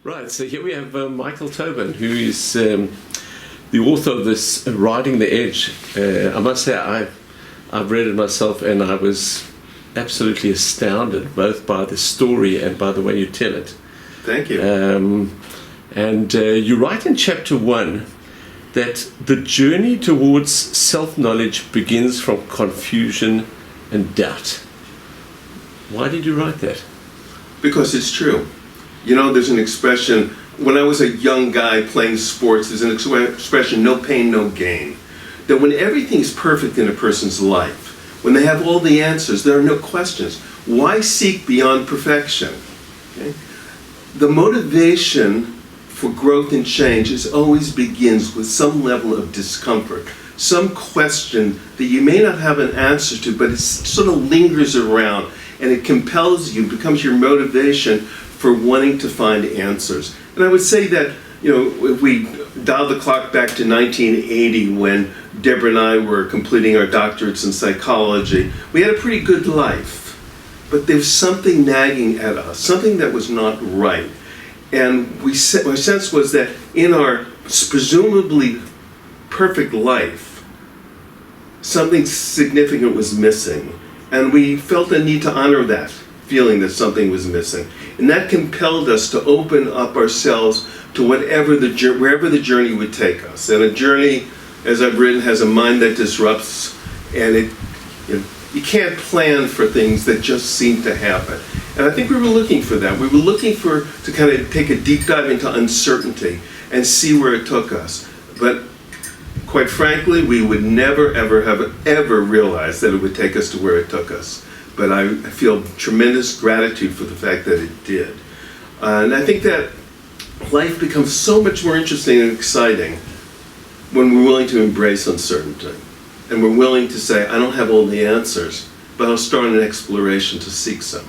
Right, so here we have Michael Tobin, who is the author of this Riding the Edge. I must say I've read it myself and I was absolutely astounded both by the story and by the way you tell it. Thank you. And you write in chapter 1 that the journey towards self-knowledge begins from confusion and doubt. Why did you write that? Because it's true. You know, there's an expression, when I was a young guy playing sports, there's an expression, no pain, no gain. That when everything's perfect in a person's life, when they have all the answers, there are no questions. Why seek beyond perfection? Okay? The motivation for growth and change always begins with some level of discomfort, some question that you may not have an answer to, but it sort of lingers around and it compels you, becomes your motivation for wanting to find answers. And I would say that, you know, if we dial the clock back to 1980 when Deborah and I were completing our doctorates in psychology, we had a pretty good life. But there was something nagging at us, something that was not right. And my sense was that in our presumably perfect life, something significant was missing. And we felt a need to honor that feeling that something was missing. And that compelled us to open up ourselves to wherever the journey would take us. And a journey, as I've written, has a mind that disrupts, and you can't plan for things that just seem to happen. And I think we were looking for that. We were looking to kind of take a deep dive into uncertainty and see where it took us. But quite frankly, we would never, ever have ever realized that it would take us to where it took us. But I feel tremendous gratitude for the fact that it did. And I think that life becomes so much more interesting and exciting when we're willing to embrace uncertainty. And we're willing to say, I don't have all the answers, but I'll start an exploration to seek some.